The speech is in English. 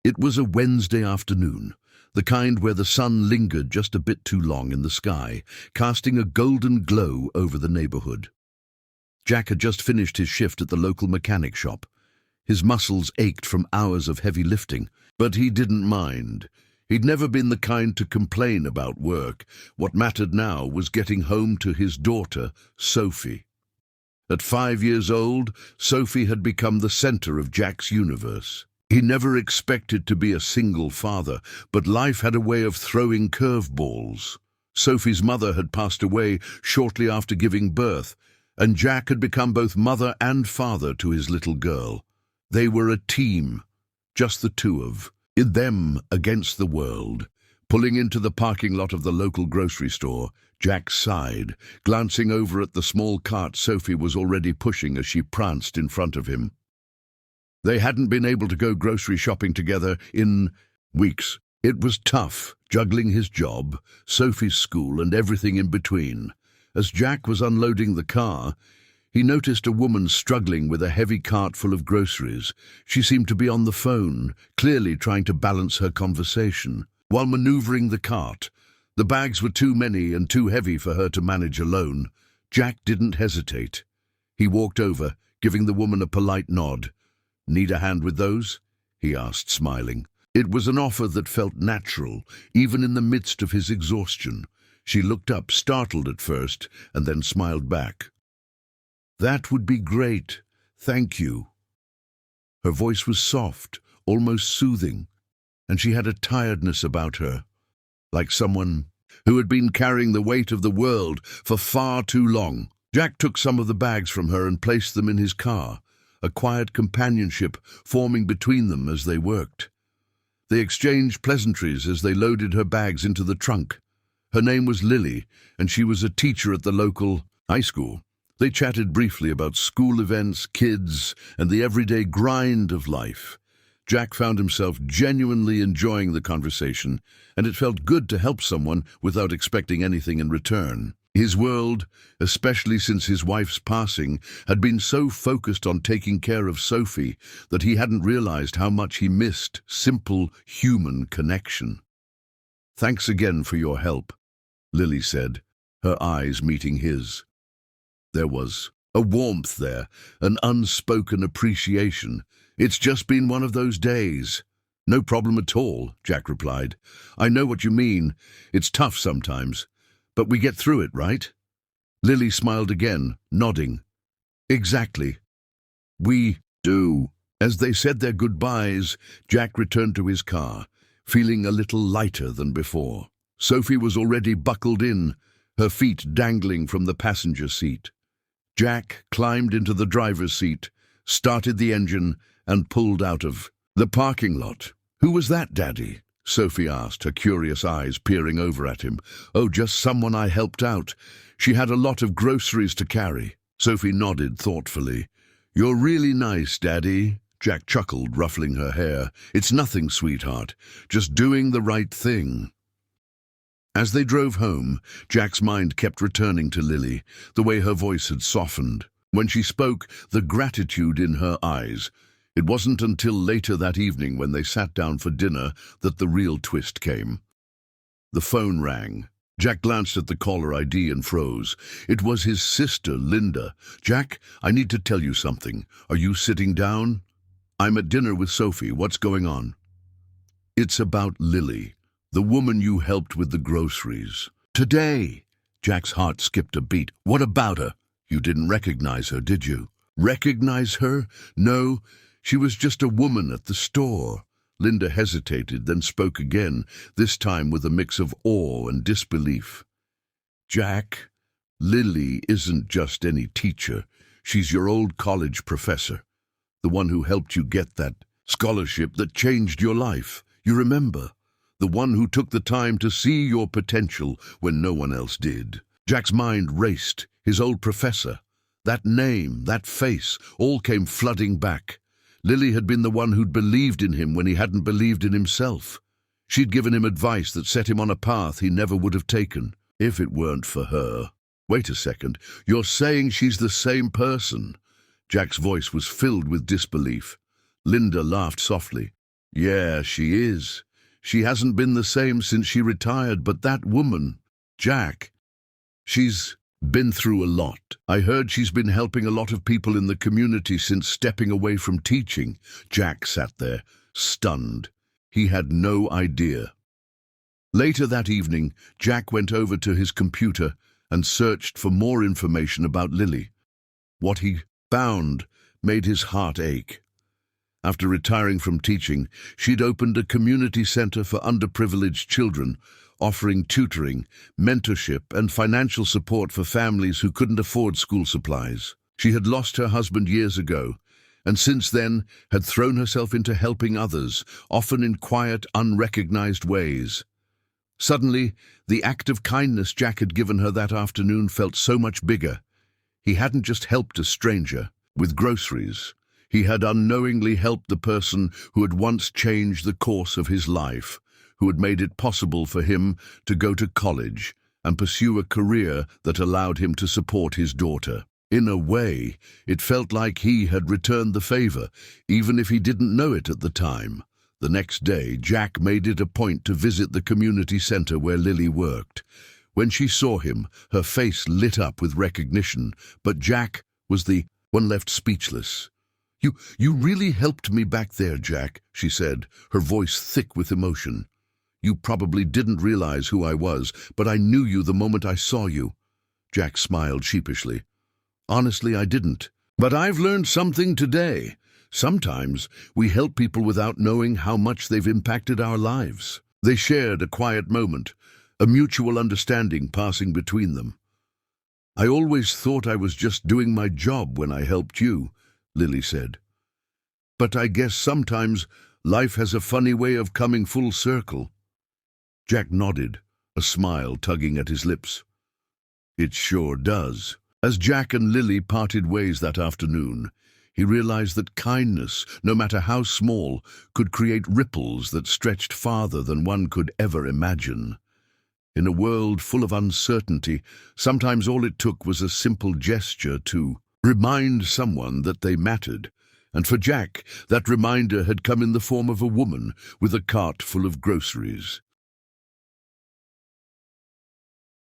It was a Wednesday afternoon, the kind where the sun lingered just a bit too long in the sky, casting a golden glow over the neighborhood. Jack had just finished his shift at the local mechanic shop. His muscles ached from hours of heavy lifting, but he didn't mind. He'd never been the kind to complain about work. What mattered now was getting home to his daughter, Sophie. At 5 years old, Sophie had become the center of Jack's universe. He never expected to be a single father, but life had a way of throwing curveballs. Sophie's mother had passed away shortly after giving birth, and Jack had become both mother and father to his little girl. They were a team, just the two of them against the world. Pulling into the parking lot of the local grocery store, Jack sighed, glancing over at the small cart Sophie was already pushing as she pranced in front of him. They hadn't been able to go grocery shopping together in weeks. It was tough, juggling his job, Sophie's school, and everything in between. As Jack was unloading the car, he noticed a woman struggling with a heavy cart full of groceries. She seemed to be on the phone, clearly trying to balance her conversation. While maneuvering the cart, the bags were too many and too heavy for her to manage alone. Jack didn't hesitate. He walked over, giving the woman a polite nod. "Need a hand with those?" he asked, smiling. It was an offer that felt natural, even in the midst of his exhaustion. She looked up, startled at first, and then smiled back. "That would be great. Thank you." Her voice was soft, almost soothing, and she had a tiredness about her, like someone who had been carrying the weight of the world for far too long. Jack took some of the bags from her and placed them in his car, a quiet companionship forming between them as they worked. They exchanged pleasantries as they loaded her bags into the trunk. Her name was Lily, and she was a teacher at the local high school. They chatted briefly about school events, kids, and the everyday grind of life. Jack found himself genuinely enjoying the conversation, and it felt good to help someone without expecting anything in return. His world, especially since his wife's passing, had been so focused on taking care of Sophie that he hadn't realized how much he missed simple human connection. "Thanks again for your help," Lily said, her eyes meeting his. There was a warmth there, an unspoken appreciation. "It's just been one of those days." "No problem at all," Jack replied. "I know what you mean. It's tough sometimes. But we get through it, right?" Lily smiled again, nodding. "Exactly. We do." As they said their goodbyes, Jack returned to his car, feeling a little lighter than before. Sophie was already buckled in, her feet dangling from the passenger seat. Jack climbed into the driver's seat, started the engine, and pulled out of the parking lot. "Who was that, Daddy?" Sophie asked, her curious eyes peering over at him. "Oh, just someone I helped out. She had a lot of groceries to carry." Sophie nodded thoughtfully. "You're really nice, Daddy." Jack chuckled, ruffling her hair. "It's nothing, sweetheart. Just doing the right thing." As they drove home, Jack's mind kept returning to Lily, the way her voice had softened. When she spoke, the gratitude in her eyes. It wasn't until later that evening when they sat down for dinner that the real twist came. The phone rang. Jack glanced at the caller ID and froze. It was his sister, Linda. "Jack, I need to tell you something. Are you sitting down?" "I'm at dinner with Sophie. What's going on?" "It's about Lily, the woman you helped with the groceries." "Today?" Jack's heart skipped a beat. "What about her? You didn't recognize her, did you?" "Recognize her? No. She was just a woman at the store." Linda hesitated, then spoke again, this time with a mix of awe and disbelief. "Jack, Lily isn't just any teacher. She's your old college professor, the one who helped you get that scholarship that changed your life. You remember? The one who took the time to see your potential when no one else did." Jack's mind raced. His old professor. That name, that face, all came flooding back. Lily had been the one who'd believed in him when he hadn't believed in himself. She'd given him advice that set him on a path he never would have taken, if it weren't for her. "Wait a second, you're saying she's the same person?" Jack's voice was filled with disbelief. Linda laughed softly. Yeah, she is. She hasn't been the same since she retired, but that woman, Jack, she's been through a lot. I heard she's been helping a lot of people in the community since stepping away from teaching. Jack sat there, stunned. He had no idea. Later that evening, Jack went over to his computer and searched for more information about Lily. What he found made his heart ache. After retiring from teaching, she'd opened a community center for underprivileged children, offering tutoring, mentorship, and financial support for families who couldn't afford school supplies. She had lost her husband years ago, and since then had thrown herself into helping others, often in quiet, unrecognized ways. Suddenly, the act of kindness Jack had given her that afternoon felt so much bigger. He hadn't just helped a stranger with groceries. He had unknowingly helped the person who had once changed the course of his life, who had made it possible for him to go to college and pursue a career that allowed him to support his daughter. In a way, it felt like he had returned the favor, even if he didn't know it at the time. The next day, Jack made it a point to visit the community center where Lily worked. When she saw him, her face lit up with recognition, but Jack was the one left speechless. You really helped me back there, Jack," she said, her voice thick with emotion. "You probably didn't realize who I was, but I knew you the moment I saw you." Jack smiled sheepishly. "Honestly, I didn't. But I've learned something today. Sometimes we help people without knowing how much they've impacted our lives." They shared a quiet moment, a mutual understanding passing between them. "I always thought I was just doing my job when I helped you," Lily said. "But I guess sometimes life has a funny way of coming full circle." Jack nodded, a smile tugging at his lips. "It sure does." As Jack and Lily parted ways that afternoon, he realized that kindness, no matter how small, could create ripples that stretched farther than one could ever imagine. In a world full of uncertainty, sometimes all it took was a simple gesture to remind someone that they mattered. And for Jack, that reminder had come in the form of a woman with a cart full of groceries.